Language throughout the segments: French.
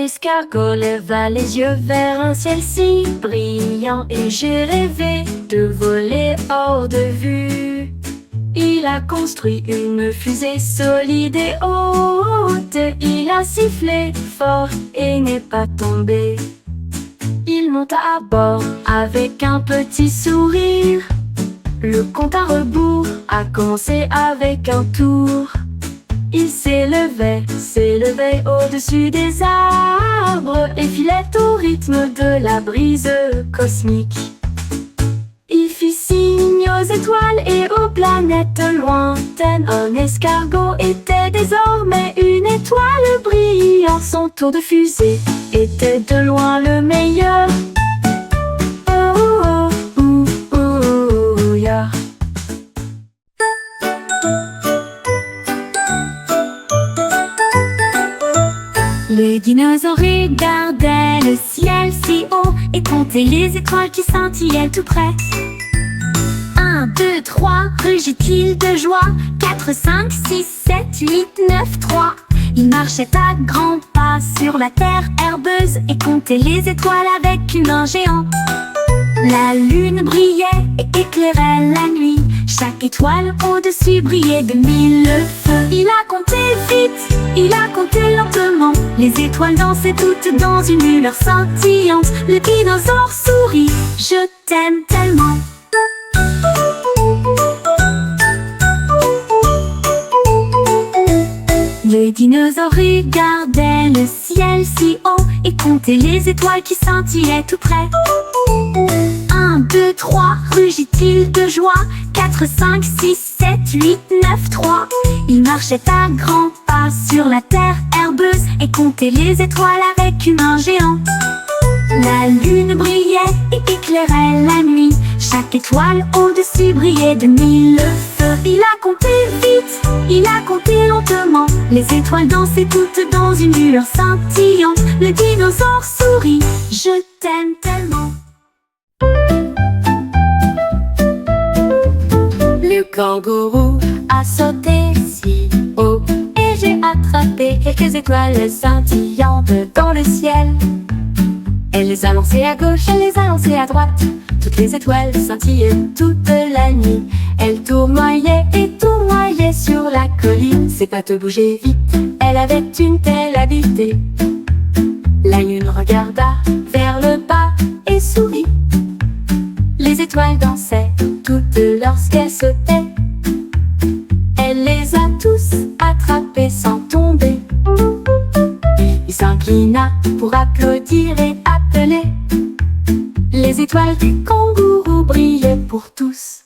escargot leva les yeux vers un ciel si brillant et j'ai rêvé de voler hors de vue. Il a construit une fusée solide et haute, il a sifflé fort et n'est pas tombé. Il monta à bord avec un petit sourire. Le compte à rebours a commencé avec un tour. Il s'élevait au-dessus des arbres et filait au rythme de la brise cosmique. Il fit signe aux étoiles et aux planètes lointaines. Un escargot était désormais une étoile brillante. Son tour de fusée était de loin le meilleur. Oh, oh, oh, oh, yeah. Le dinosaure regardait le ciel si haut et comptait les étoiles qui scintillaient tout près. 1, 2, 3, rugit-il de joie. 4, 5, 6, 7, 8, 9, 3. Il marchait à grands pas sur la terre herbeuse et comptait les étoiles avec une main géante. La lune brillait et éclairait la nuit. Chaque étoile au-dessus brillait de 1000 feux. Il a compté vite, il a compté lentement. Les étoiles dansaient toutes dans une lueur scintillante. Le dinosaure sourit, je t'aime tellement. Le dinosaure regardait le ciel si haut et comptait les étoiles qui scintillaient tout près. 1, 2, 3, rugit-il de joie. 4, 5, 6, 7, 8, 9, 3. Il marchait à grands pas sur la terre herbeuse et comptait les étoiles avec une main géante. La lune brillait et éclairait la nuit. Chaque étoile au-dessus brillait de 1000 feux. Il a compté vite, il a compté lentement. Les étoiles dansaient toutes dans une lueur scintillante. Le dinosaure sourit, je t'aime tellement. Le kangourou a sauté si haut et j'ai attrapé quelques étoiles scintillantes dans le ciel. Elle les a lancées à gauche, elle les a lancées à droite. Toutes les étoiles scintillaient toute la nuit. Elle tournoyait et tournoyait sur la colline. Ses pattes bougeaient vite, elle avait une telle habileté. La lune regarda vers le bas et sourit. Les étoiles dansaient toutes lorsqu'elle sautait. Elle les a tous attrapés sans tomber. Il s'inclina pour applaudir et appeler. Les étoiles du kangourou brillaient pour tous.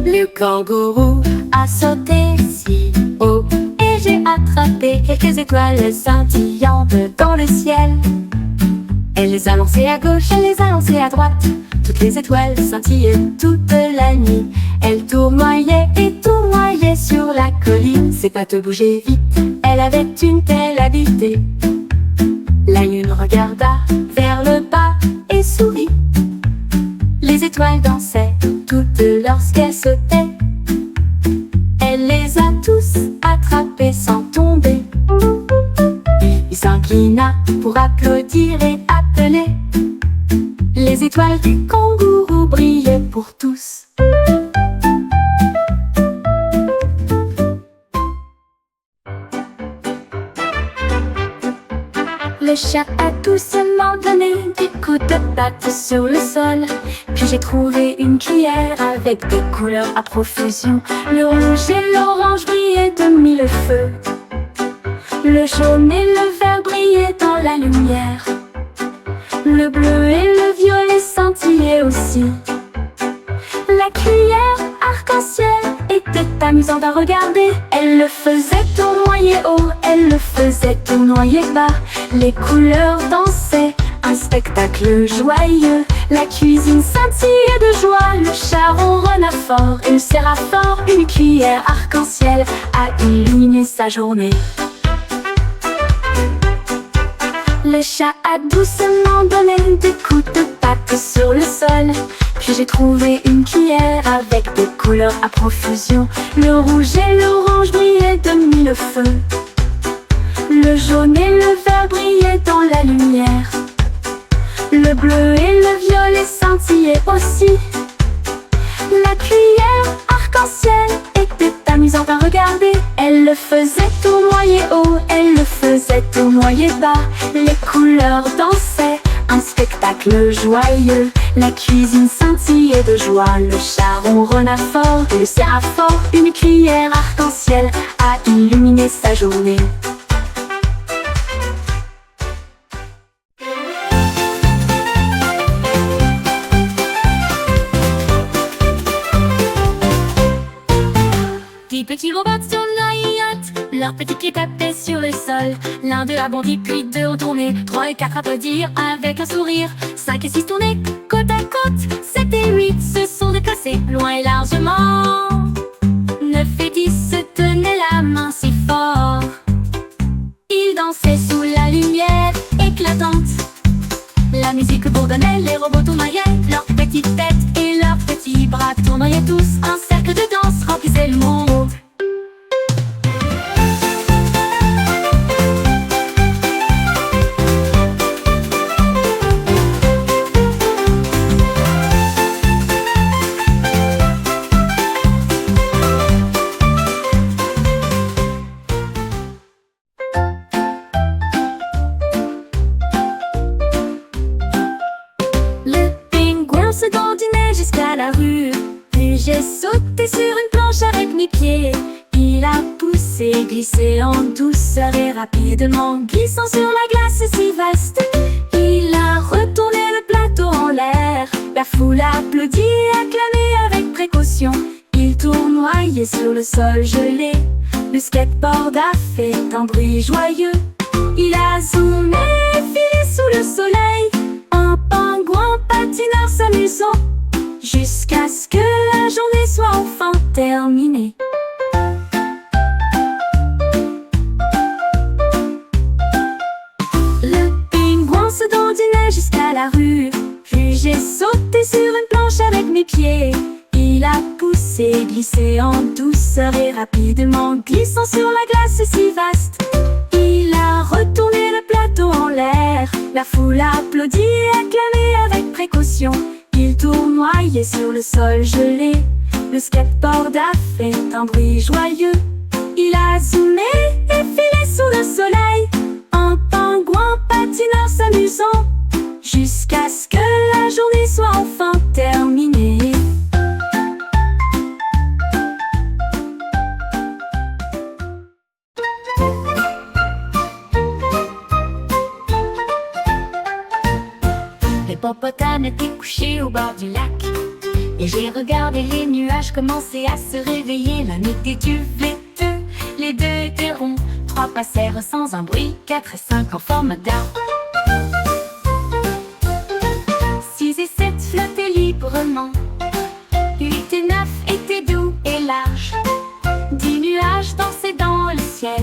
Le kangourou a sauté si haut et j'ai attrapé quelques étoiles scintillantes dans le ciel. Elle les a lancées à gauche, elle les a lancées à droite. Toutes les étoiles scintillaient toute la nuit. Elle tournoyait et tournoyait sur la colline. Ses pattes bougeaient vite, elle avait une telle habileté. La lune regarda vers le bas et sourit. Les étoiles dansaient toutes lorsqu'elle sautait. Elle les a tous attrapés sans tomber. Il s'inclina pour applaudir et appeler. Les étoiles du kangourou brillaient pour tous. Le chat a doucement donné des coups de patte sur le sol. Puis j'ai trouvé une cuillère avec des couleurs à profusion. Le rouge et l'orange brillaient de 1000 feux. Le jaune et le vert brillaient dans la lumière. Le bleu et le violet scintillaient aussi. La cuillère arc-en-ciel était amusante à regarder. Elle le faisait tournoyer haut, elle le faisait tournoyer bas. Les couleurs dansaient, un spectacle joyeux. La cuisine scintillait de joie, le chat ronronna fort. Il serra fort une cuillère arc-en-ciel à illuminer sa journée. Le chat a doucement donné des coups de patte sur le sol. Puis j'ai trouvé une cuillère avec des couleurs à profusion. Le rouge et l'orange brillaient de mille feux. Le jaune et le vert brillaient dans la lumière. Le bleu et le violet scintillaient aussi. La cuillère arc-en-ciel était amusante à regarder. Elle le faisait tournoyer haut, elle le faisait tournoyer bas. Les couleurs dansaient, un spectacle joyeux. La cuisine scintillait de joie, le chat ronronna fort et le serra fort. Une cuillère arc-en-ciel a illuminé sa journée. Dix petits robots sur la yacht, leurs petits pieds tapaient sur le sol. L'un d'eux a bondi, puis deux ont tourné, 3 et 4 applaudirent avec un sourire. 5 et 6 tournaient côte à côte, 7 et 8 se sont déplacés loin et largement. 9 et 10 se tenaient la main si fort. Ils dansaient sous la lumière éclatante. La musique bourdonnait, les robots tournoyaient, leurs petites têtes et leurs petits bras tournoyaient tous. Un cercle de danse remplissait le monde. Se dandinait jusqu'à la rue, puis j'ai sauté sur une planche avec mes pieds. Il a poussé, glissé en douceur et rapidement, glissant sur la glace si vaste. Il a retourné le plateau en l'air. La foule applaudit et acclamait avec précaution. Il tournoyait sur le sol gelé. Le skateboard a fait un bruit joyeux. Il a zoomé et filé sous le soleil. Un pingouin patineur s'amusant jusqu'à ce que la journée soit enfin terminée. Le pingouin se dandinait jusqu'à la rue, puis j'ai sauté sur une planche avec mes pieds. Il a poussé, glissé en douceur et rapidement, glissant sur la glace si vaste. Il a retourné le plateau en l'air. La foule applaudit et acclamait avec précaution. Il tournoyait sur le sol gelé. Le skateboard a fait un bruit joyeux. Il a zoomé et filé sous le soleil. Un pingouin patineur s'amusant jusqu'à ce que la journée soit enfin terminée. L'hippopotame était couché au bord du lac, et j'ai regardé les nuages commencer à se réveiller. L'un était duveteux, les deux étaient ronds, 3 passèrent sans un bruit, 4 et 5 en forme d'arbre. 6 et 7 flottaient librement, 8 et 9 étaient doux et larges. 10 nuages dansaient dans le ciel.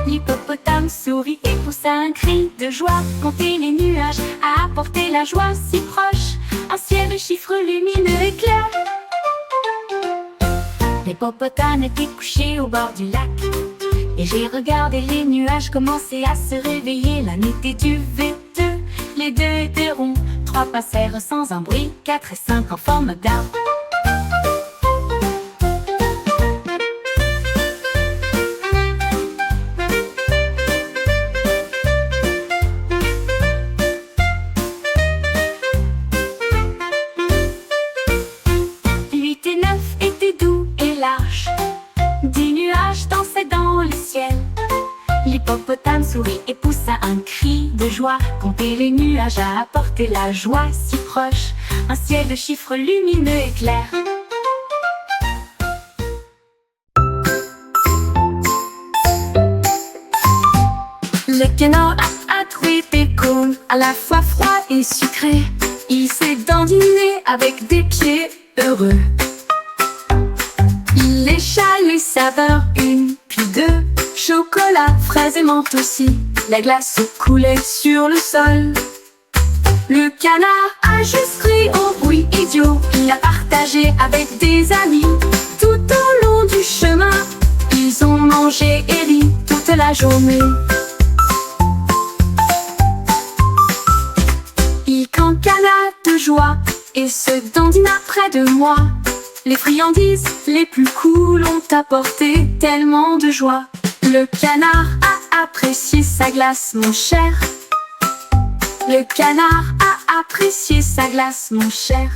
L'hippopotame sourit et poussa un cri de joie. Compter les nuages a apporté la joie si proche. Un ciel de chiffres lumineux et clair. L'hippopotame était couché au bord du lac, et j'ai regardé les nuages commencer à se réveiller. L'un était duveteux, les deux étaient ronds, 3 passèrent sans un bruit, 4 et 5 en forme d'arbre. L'hippopotame sourit et poussa un cri de joie. Compter les nuages a apporté la joie si proche. Un ciel de chiffres lumineux et clair. Le canard a trouvé des cônes à la fois froid et sucré. Il s'est dandiné avec des pieds heureux. Il écha les saveurs, 1 puis 2. Chocolat, fraises et menthe aussi. La glace coulait sur le sol. Le canard a juste ri au bruit idiot. avec des amis. Tout au long du chemin, ils ont mangé et ri toute la journée. Il cancana de joie et se dandina près de moi. Les friandises les plus cool ont apporté tellement de joie. Le canard a apprécié sa glace, mon cher. Le canard a apprécié sa glace, mon cher.